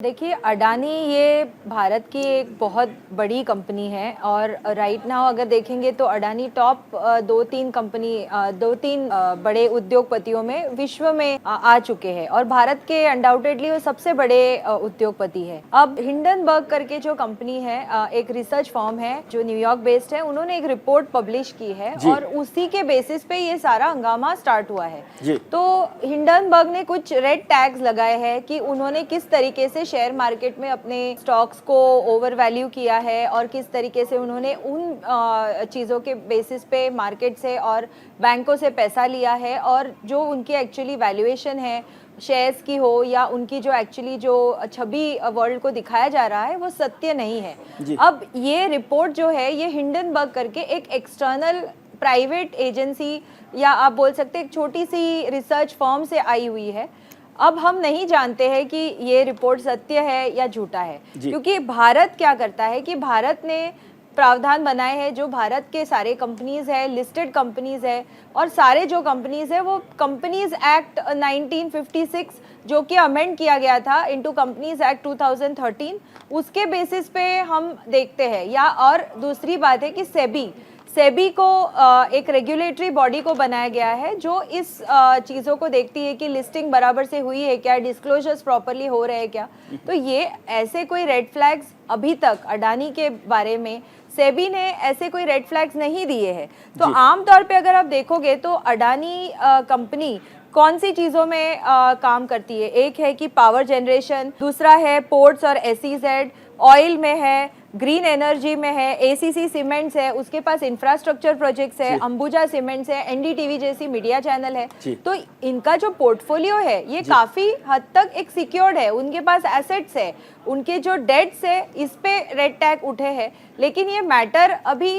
देखिए, अडानी ये भारत की एक बहुत बड़ी कंपनी है और राइट नाउ अगर देखेंगे तो अडानी टॉप दो तीन बड़े उद्योगपतियों में विश्व में आ चुके हैं और भारत के अनडाउटेडली वो सबसे बड़े उद्योगपति है। अब हिंडनबर्ग करके जो कंपनी है, एक रिसर्च फर्म है जो न्यूयॉर्क बेस्ड है, उन्होंने एक रिपोर्ट पब्लिश की है और उसी के बेसिस पे ये सारा हंगामा स्टार्ट हुआ है। तो हिंडनबर्ग ने कुछ रेड टैग्स लगाए हैं कि उन्होंने किस तरीके से शेयर मार्केट में अपने स्टॉक्स को ओवर वैल्यू किया है और किस तरीके से उन्होंने उन चीज़ों के बेसिस पे मार्केट से और बैंकों से पैसा लिया है और जो उनकी एक्चुअली वैल्यूएशन है शेयर्स की हो या उनकी जो एक्चुअली जो छवि वर्ल्ड को दिखाया जा रहा है वो सत्य नहीं है। अब ये रिपोर्ट जो है ये हिंडनबर्ग करके एक एक्सटर्नल प्राइवेट एजेंसी या आप बोल सकते हैं एक छोटी सी रिसर्च फर्म से आई हुई है। अब हम नहीं जानते हैं कि ये रिपोर्ट सत्य है या झूठा है, क्योंकि भारत क्या करता है कि भारत ने प्रावधान बनाए हैं जो भारत के सारे कंपनीज है, लिस्टेड कंपनीज है और सारे जो कंपनीज है वो कंपनीज एक्ट 1956 जो कि अमेंड किया गया था इनटू कंपनीज एक्ट 2013, उसके बेसिस पे हम देखते हैं। या और दूसरी बात है कि सेबी को एक रेगुलेटरी बॉडी को बनाया गया है जो इस चीज़ों को देखती है कि लिस्टिंग बराबर से हुई है क्या, डिस्क्लोजर्स प्रॉपर्ली हो रहे हैं क्या। तो ये ऐसे कोई रेड फ्लैग्स अभी तक अडानी के बारे में सेबी ने ऐसे कोई रेड फ्लैग्स नहीं दिए हैं। तो आमतौर पे अगर आप देखोगे तो अडानी कंपनी कौन सी चीज़ों में काम करती है, एक है कि पावर जनरेशन, दूसरा है पोर्ट्स और एसईजेड, ऑयल में है, ग्रीन एनर्जी में है, एसीसी सीमेंट्स है, उसके पास इंफ्रास्ट्रक्चर प्रोजेक्ट्स है, अंबुजा सीमेंट्स है, एनडीटीवी जैसी मीडिया चैनल है। तो इनका जो पोर्टफोलियो है ये काफी हद तक एक सिक्योर्ड है, उनके पास एसेट्स है, उनके जो डेट्स है इस पे रेड टैग उठे हैं। लेकिन ये मैटर अभी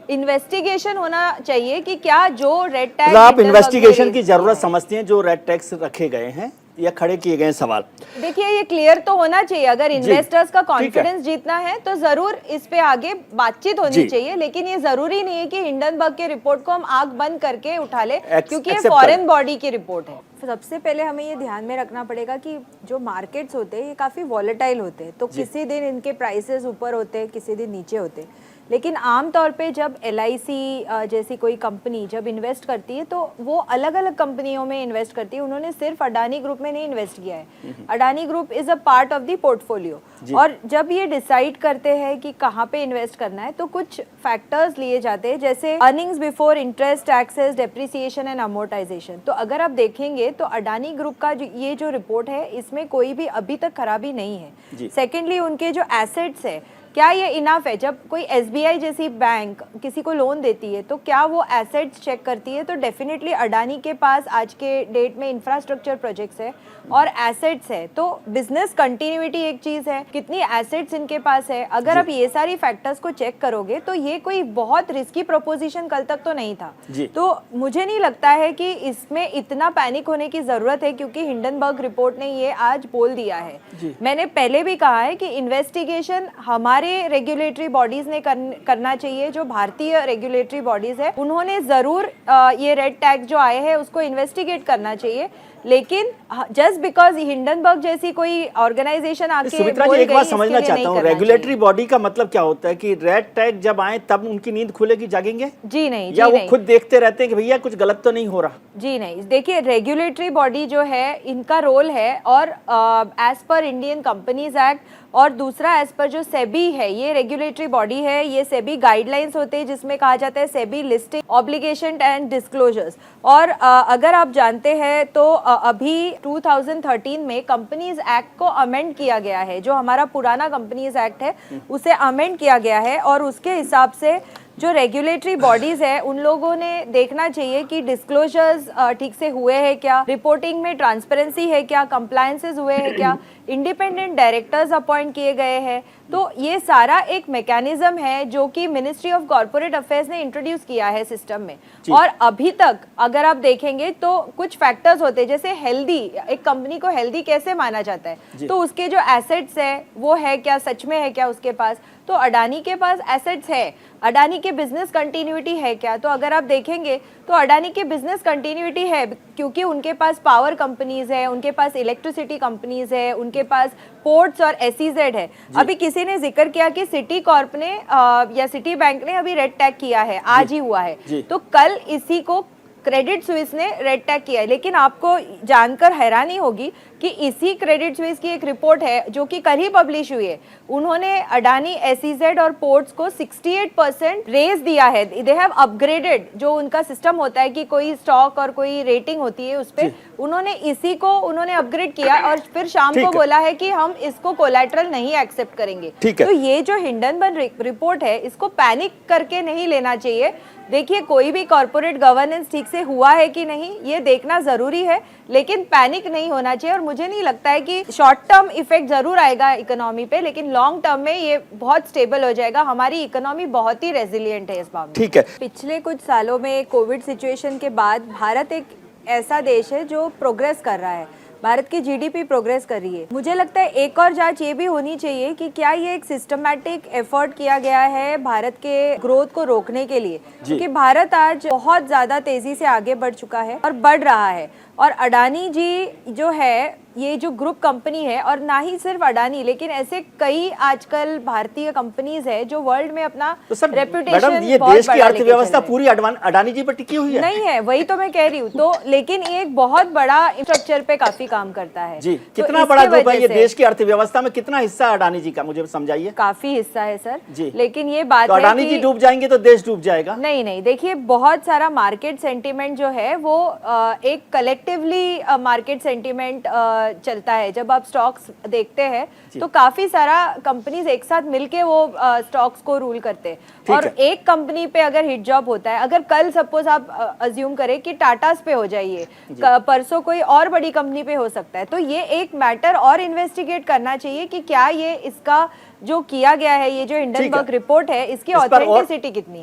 इन्वेस्टिगेशन होना चाहिए कि क्या जो रेड टैग, आप इन्वेस्टिगेशन की जरूरत समझती हैं जो रेड टैग्स रखे गए हैं या खड़े किए गए सवाल? देखिए, ये क्लियर तो होना चाहिए। अगर इन्वेस्टर्स का कॉन्फिडेंस जीतना है तो जरूर इस पे आगे बातचीत होनी चाहिए, लेकिन ये जरूरी नहीं है कि हिंडनबर्ग के रिपोर्ट को हम आंख बंद करके उठा ले क्योंकि ये फॉरेन बॉडी की रिपोर्ट है। सबसे पहले हमें ये ध्यान में रखना पड़ेगा कि जो मार्केट्स होते हैं ये काफी वॉलेटाइल होते हैं, तो किसी दिन इनके प्राइसेस ऊपर होते हैं, किसी दिन नीचे होते हैं। लेकिन आमतौर पे जब LIC जैसी कोई कंपनी जब इन्वेस्ट करती है तो वो अलग अलग कंपनियों में इन्वेस्ट करती है। उन्होंने सिर्फ अडानी ग्रुप में नहीं इन्वेस्ट किया है, Adani group is a part of the portfolio. और जब ये डिसाइड करते हैं कि कहाँ पे इन्वेस्ट करना है तो कुछ फैक्टर्स लिए जाते हैं, जैसे earnings before interest, taxes, depreciation and amortisation. तो अगर आप देखेंगे तो अडानी ग्रुप का ये जो रिपोर्ट है इसमें कोई भी अभी तक खराबी नहीं है। सेकेंडली, उनके जो एसेट्स है क्या ये इनफ है। जब कोई SBI जैसी बैंक किसी को लोन देती है तो क्या वो एसेट्स चेक करती है, तो डेफिनेटली अडानी के पास आज के डेट में इंफ्रास्ट्रक्चर प्रोजेक्ट्स है और एसेट्स है। तो बिजनेस कंटिन्यूटी एक चीज़ है, कितनी एसेट्स इनके पास है। अगर आप ये सारी फैक्टर्स को चेक करोगे तो ये कोई बहुत रिस्की प्रोपोजिशन कल तक तो नहीं था। तो मुझे नहीं लगता है कि इसमें इतना पैनिक होने की ज़रूरत है, क्योंकि हिंडनबर्ग रिपोर्ट ने ये आज बोल दिया है। मैंने पहले भी कहा है कि इन्वेस्टिगेशन हमारे रेगुलेटरी बॉडीज ने करना चाहिए। जो भारतीय रेगुलेटरी बॉडीज है उन्होंने जरूर ये रेड टैग जो आए हैं उसको इन्वेस्टिगेट करना चाहिए। लेकिन जस्ट बिकॉज हिंडनबर्ग जैसी कोई ऑर्गेनाइजेशन आके बोल गई, एक बात समझना चाहता हूँ, रेगुलेटरी बॉडी का मतलब क्या होता है कि रेड टैग जब आए तब उनकी नींद खुलेगी, जागेंगे? जी नहीं, या वो खुद देखते रहते हैं कि भैया कुछ गलत तो नहीं हो रहा? जी नहीं, देखिए रेगुलेटरी बॉडी जो है इनका रोल है और as per Indian companies act और दूसरा एज पर जो सेबी है ये रेगुलेटरी बॉडी है। ये सेबी गाइडलाइंस होते हैं जिसमें कहा जाता है SEBI listing obligation and disclosures. और अगर आप जानते हैं तो अभी 2013 में कंपनीज एक्ट को अमेंड किया गया है। जो हमारा पुराना कंपनीज एक्ट है उसे अमेंड किया गया है और उसके हिसाब से जो रेगुलेटरी बॉडीज है उन लोगों ने देखना चाहिए कि डिस्क्लोजर्स ठीक से हुए हैं क्या, रिपोर्टिंग में ट्रांसपेरेंसी है क्या, कंप्लायंसेस हुए हैं क्या, इंडिपेंडेंट डायरेक्टर्स अपॉइंट किए गए हैं। तो ये सारा एक मैकेनिज्म है जो कि मिनिस्ट्री ऑफ कॉर्पोरेट अफेयर्स ने इंट्रोड्यूस किया है सिस्टम में। और अभी तक अगर आप देखेंगे तो कुछ फैक्टर्स होते हैं, जैसे हेल्दी, एक कंपनी को हेल्दी कैसे माना जाता है, तो उसके जो एसेट्स है वो है क्या, सच में है क्या उसके पास, तो अडानी के पास एसेट्स है, अडानी के बिजनेस कंटिन्यूटी है क्या? तो अगर आप देखेंगे तो अडानी की बिजनेस कंटिन्यूटी है, क्योंकि उनके पास पावर कंपनीज है, उनके पास इलेक्ट्रिसिटी कंपनीज है, उनके पास पोर्ट्स और एसईजेड है। अभी किसी ने जिक्र किया कि सिटी कॉर्प ने या सिटी बैंक ने अभी रेड टैग किया है, आज ही हुआ है, तो कल इसी को क्रेडिट स्विस ने रेड टैग किया है। लेकिन आपको जानकर हैरानी होगी कि इसी क्रेडिट स्विस की एक रिपोर्ट है जो कि कल ही पब्लिश हुई है, उन्होंने अडानी एसईजेड और पोर्ट्स को 68% रेज दिया है। दे हैव अपग्रेडेड, जो उनका सिस्टम होता है कि कोई स्टॉक और कोई रेटिंग होती है उस पर, उन्होंने इसी को अपग्रेड किया और फिर शाम को बोला है कि हम इसको कोलैटरल नहीं एक्सेप्ट करेंगे। तो ये जो हिंडनबर्ग रिपोर्ट है, इसको पैनिक करके नहीं लेना चाहिए। देखिए, कोई भी कॉर्पोरेट गवर्नेंस ठीक से हुआ है कि नहीं ये देखना जरूरी है, लेकिन पैनिक नहीं होना चाहिए। और मुझे नहीं लगता है कि शॉर्ट टर्म इफेक्ट जरूर आएगा इकोनॉमी पे, लेकिन लॉन्ग टर्म में ये बहुत स्टेबल हो जाएगा। हमारी इकोनॉमी बहुत ही रेजिलिएंट है इस मामले में। ठीक है। पिछले कुछ सालों में कोविड सिचुएशन के बाद भारत एक ऐसा देश है जो प्रोग्रेस कर रहा है, भारत की जीडीपी प्रोग्रेस कर रही है। मुझे लगता है एक और जांच ये भी होनी चाहिए कि क्या ये एक सिस्टमैटिक एफर्ट किया गया है भारत के ग्रोथ को रोकने के लिए, क्योंकि भारत आज बहुत ज्यादा तेजी से आगे बढ़ चुका है और बढ़ रहा है। और अडानी जी जो है, ये जो ग्रुप कंपनी है, और ना ही सिर्फ अडानी, लेकिन ऐसे कई आजकल भारतीय कंपनीज है जो वर्ल्ड में अपना रेपुटेशन, मैडम ये देश की अर्थव्यवस्था पूरी अडानी जी पर टिकी हुई है। नहीं है, वही तो मैं कह रही हूँ। तो लेकिन ये एक बहुत बड़ा इंफ्रास्ट्रक्चर पे काफी काम करता है जी। कितना बड़ा ग्रुप है ये देश की अर्थव्यवस्था में? कितना हिस्सा है अडानी जी का, मुझे समझाइए। काफी हिस्सा है सर जी। लेकिन ये बात तो अडानी जी डूब जाएंगे तो देश डूब जाएगा? नहीं, देखिए, बहुत सारा मार्केट सेंटीमेंट जो है वो एक कलेक्टिवली मार्केट सेंटीमेंट चलता है। जब आप स्टॉक्स देखते हैं तो काफी सारा कंपनीज एक साथ मिलके वो स्टॉक्स को रूल करते हैं, और एक कंपनी पे अगर हिट जॉब होता है, अगर कल सपोज आप अज्यूम करें कि टाटास पे हो जाइए, परसों कोई और बड़ी कंपनी पे हो सकता है, तो ये एक मैटर और इन्वेस्टिगेट करना चाहिए कि क्या ये इसका जो किया गया है, ये जो हिंडनबर्ग रिपोर्ट है, इसकी ऑथेंटिसिटी कितनी है।